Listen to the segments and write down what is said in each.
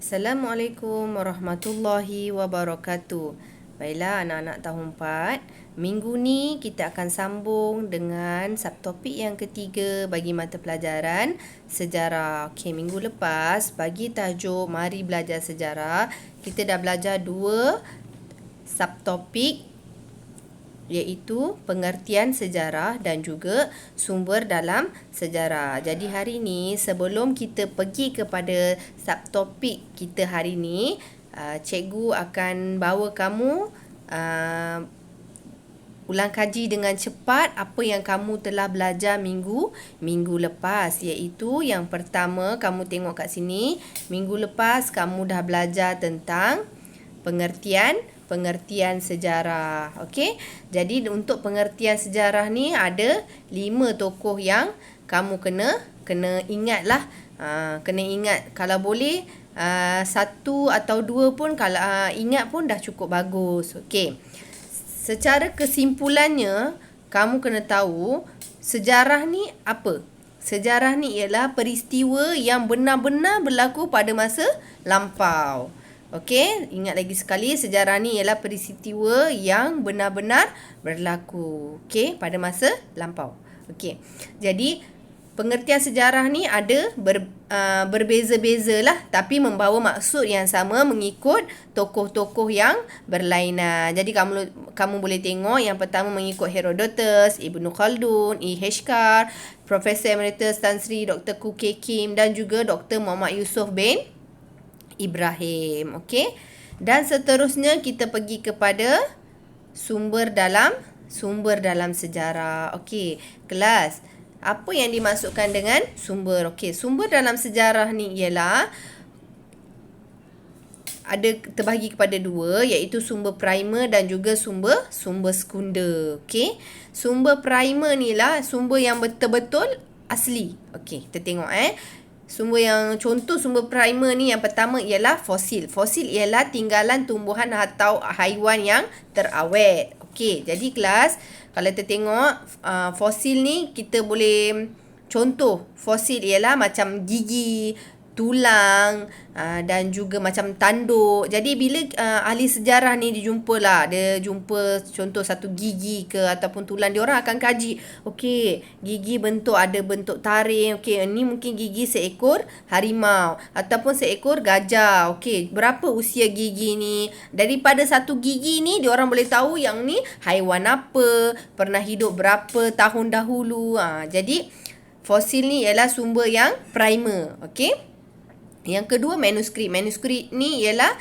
Assalamualaikum warahmatullahi wabarakatuh. Baiklah anak-anak tahun 4, minggu ni kita akan sambung dengan subtopik yang ketiga bagi mata pelajaran sejarah. Okey, minggu lepas bagi tajuk Mari Belajar Sejarah, kita dah belajar 2 subtopik, iaitu pengertian sejarah dan juga sumber dalam sejarah. Jadi hari ni sebelum kita pergi kepada subtopik kita hari ni, cikgu akan bawa kamu ulang kaji dengan cepat apa yang kamu telah belajar minggu lepas, iaitu yang pertama kamu tengok kat sini, minggu lepas kamu dah belajar tentang pengertian sejarah. Okey. Jadi untuk pengertian sejarah ni ada 5 tokoh yang kamu kena ingatlah. Kena ingat, kalau boleh 1 atau 2 pun, kalau ingat pun dah cukup bagus. Okey. Secara kesimpulannya, kamu kena tahu sejarah ni apa? Sejarah ni ialah peristiwa yang benar-benar berlaku pada masa lampau. Okey, ingat lagi sekali, sejarah ni ialah peristiwa yang benar-benar berlaku, okey, pada masa lampau. Okey. Jadi pengertian sejarah ni ada berbeza-beza lah, tapi membawa maksud yang sama mengikut tokoh-tokoh yang berlainan. Jadi kamu boleh tengok yang pertama mengikut Herodotus, Ibnu Khaldun, E.H. Carr, Profesor Emeritus Tan Sri Dr. Koo Keng Kim dan juga Dr. Muhammad Yusof bin Ibrahim. Okey. Dan seterusnya kita pergi kepada sumber dalam sejarah. Okey, kelas. Apa yang dimaksudkan dengan sumber? Okey, sumber dalam sejarah ni ialah ada terbahagi kepada 2, iaitu sumber primer dan juga sumber sekunder. Okey. Sumber primer ni lah sumber yang betul-betul asli. Okey, kita tengok contoh sumber primer ni, yang pertama ialah fosil. Fosil ialah tinggalan tumbuhan atau haiwan yang terawet. Okey, jadi kelas, kalau kita tengok fosil ni, kita boleh contoh fosil ialah macam gigi, tulang dan juga macam tanduk. Jadi bila ahli sejarah ni dia jumpa contoh satu gigi ke ataupun tulang, dia orang akan kaji. Okey, gigi ada bentuk taring. Okey, ni mungkin gigi seekor harimau ataupun seekor gajah. Okey, berapa usia gigi ni? Daripada satu gigi ni dia orang boleh tahu yang ni haiwan apa, pernah hidup berapa tahun dahulu. Jadi fosil ni ialah sumber yang primer. Okey. Yang kedua, manuskrip. Manuskrip ni ialah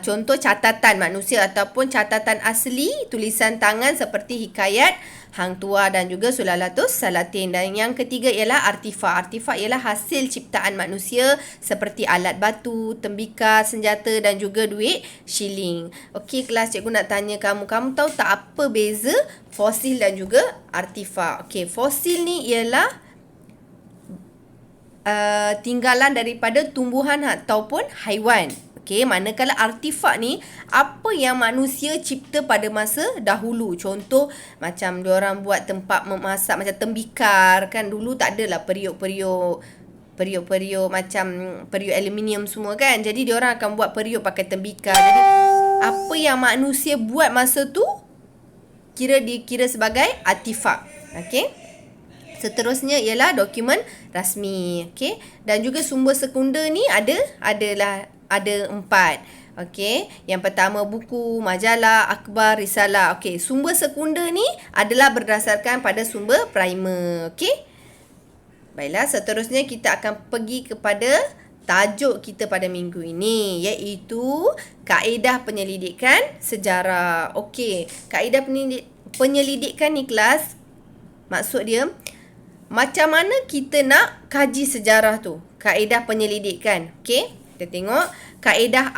contoh catatan manusia ataupun catatan asli tulisan tangan seperti hikayat Hang Tuah dan juga Sulalatus Salatin. Dan yang ketiga ialah artifak. Artifak ialah hasil ciptaan manusia seperti alat batu, tembikar, senjata dan juga duit shilling. Okey kelas, cikgu nak tanya kamu tahu tak apa beza fosil dan juga artifak? Okey, fosil ni ialah tinggalan daripada tumbuhan ataupun haiwan. Okey, manakala artifak ni apa yang manusia cipta pada masa dahulu. Contoh macam diorang buat tempat memasak macam tembikar kan, dulu tak adalah periuk macam periuk aluminium semua kan. Jadi diorang akan buat periuk pakai tembikar. Jadi apa yang manusia buat masa tu dikira sebagai artifak. Okey. Seterusnya ialah dokumen rasmi. Okey. Dan juga sumber sekunder ni ada 4. Okey. Yang pertama buku, majalah, akhbar, risalah. Okey, sumber sekunder ni adalah berdasarkan pada sumber primer. Okey. Baiklah, seterusnya kita akan pergi kepada tajuk kita pada minggu ini, iaitu kaedah penyelidikan sejarah. Okey, kaedah penyelidikan ni kelas, maksud dia macam mana kita nak kaji sejarah tu. Kaedah penyelidikan. Okey, kita tengok kaedah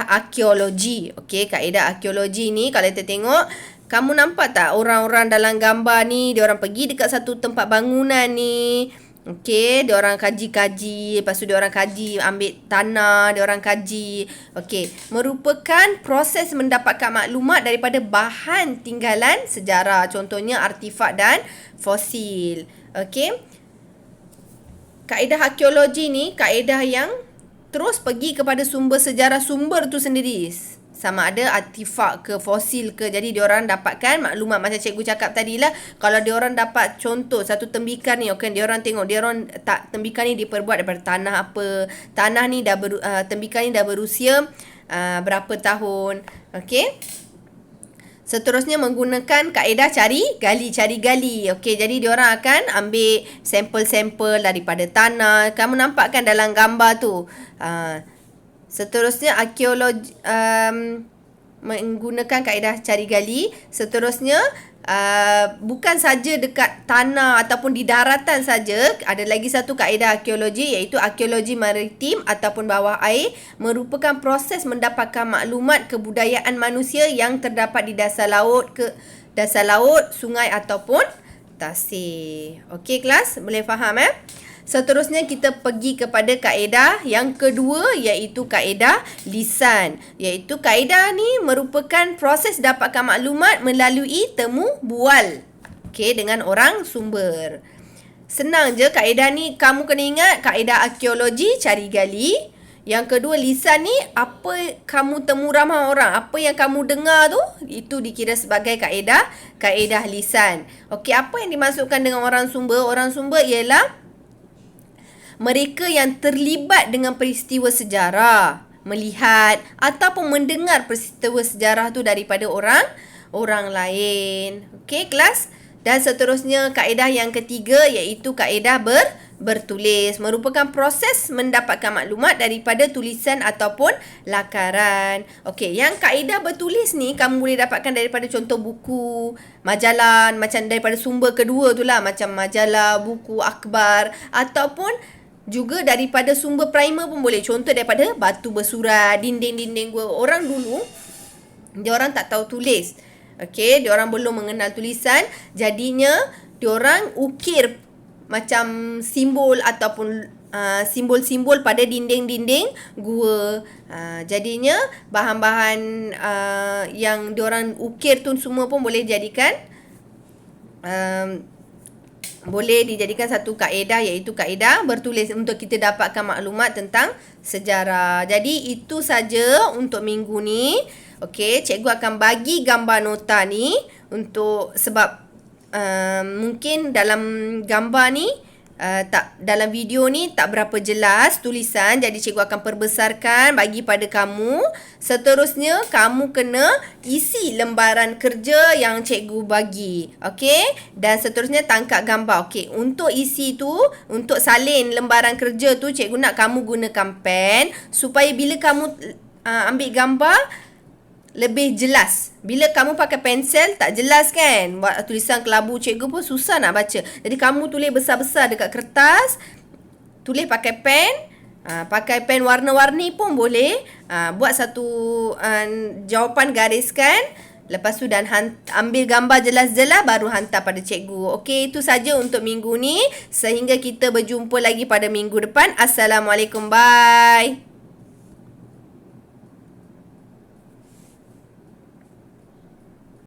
arkeologi. Okey, kaedah arkeologi ni kalau kita tengok, kamu nampak tak orang-orang dalam gambar ni, diorang pergi dekat satu tempat bangunan ni. Okey, diorang kaji-kaji, lepas tu diorang kaji ambil tanah, diorang kaji. Okey, merupakan proses mendapatkan maklumat daripada bahan tinggalan sejarah, contohnya artifak dan fosil. Okey. Kaedah arkeologi ni kaedah yang terus pergi kepada sumber sejarah sumber tu sendiri. Sama ada artifak ke fosil ke. Jadi diorang dapatkan maklumat macam cikgu cakap tadi lah. Kalau diorang dapat contoh satu tembikan ni, okey, diorang tengok tembikan ni diperbuat daripada tanah apa. Tanah ni tembikan ni dah berusia berapa tahun. Okey. Seterusnya menggunakan kaedah cari gali. Okey, jadi diorang akan ambil sampel-sampel daripada tanah. Kamu nampakkan dalam gambar tu. Seterusnya arkeologi menggunakan kaedah cari gali. Seterusnya bukan saja dekat tanah ataupun di daratan saja, ada lagi satu kaedah arkeologi iaitu arkeologi maritim ataupun bawah air, merupakan proses mendapatkan maklumat kebudayaan manusia yang terdapat di dasar laut, sungai ataupun tasik. Okey kelas, boleh faham Seterusnya kita pergi kepada kaedah yang kedua iaitu kaedah lisan. Iaitu kaedah ni merupakan proses dapatkan maklumat melalui temu bual. Okey, dengan orang sumber. Senang je kaedah ni, kamu kena ingat kaedah arkeologi cari gali. Yang kedua lisan ni, apa kamu temu ramai orang, apa yang kamu dengar tu, itu dikira sebagai kaedah lisan. Okey, apa yang dimasukkan dengan orang sumber? Orang sumber ialah mereka yang terlibat dengan peristiwa sejarah, melihat ataupun mendengar peristiwa sejarah tu daripada orang lain. Okey kelas? Dan seterusnya kaedah yang ketiga iaitu kaedah bertulis, merupakan proses mendapatkan maklumat daripada tulisan ataupun lakaran. Okey, yang kaedah bertulis ni kamu boleh dapatkan daripada contoh buku, majalah, macam daripada sumber kedua tu lah, macam majalah, buku, akhbar, ataupun juga daripada sumber primer pun boleh. Contoh daripada batu bersurat, dinding-dinding gua. Orang dulu, diorang tak tahu tulis. Okey, diorang belum mengenal tulisan. Jadinya, diorang ukir macam simbol ataupun simbol-simbol pada dinding-dinding gua. Jadinya, bahan-bahan yang diorang ukir tu semua pun boleh dijadikan satu kaedah iaitu kaedah bertulis untuk kita dapatkan maklumat tentang sejarah. Jadi itu saja untuk minggu ni. Okey, cikgu akan bagi gambar nota ni untuk sebab mungkin dalam gambar ni dalam video ni tak berapa jelas tulisan, jadi cikgu akan perbesarkan bagi pada kamu. Seterusnya kamu kena isi lembaran kerja yang cikgu bagi. Okey, dan seterusnya tangkap gambar. Okey, untuk isi tu, untuk salin lembaran kerja tu, cikgu nak kamu gunakan pen supaya bila kamu ambil gambar lebih jelas. Bila kamu pakai pensel tak jelas kan? Buat tulisan kelabu cikgu pun susah nak baca. Jadi kamu tulis besar-besar dekat kertas. Tulis pakai pen. Pakai pen warna-warni pun boleh. Buat satu jawapan, gariskan. Lepas tu dan ambil gambar jelas-jelas baru hantar pada cikgu. Okey, itu saja untuk minggu ni. Sehingga kita berjumpa lagi pada minggu depan. Assalamualaikum. Bye.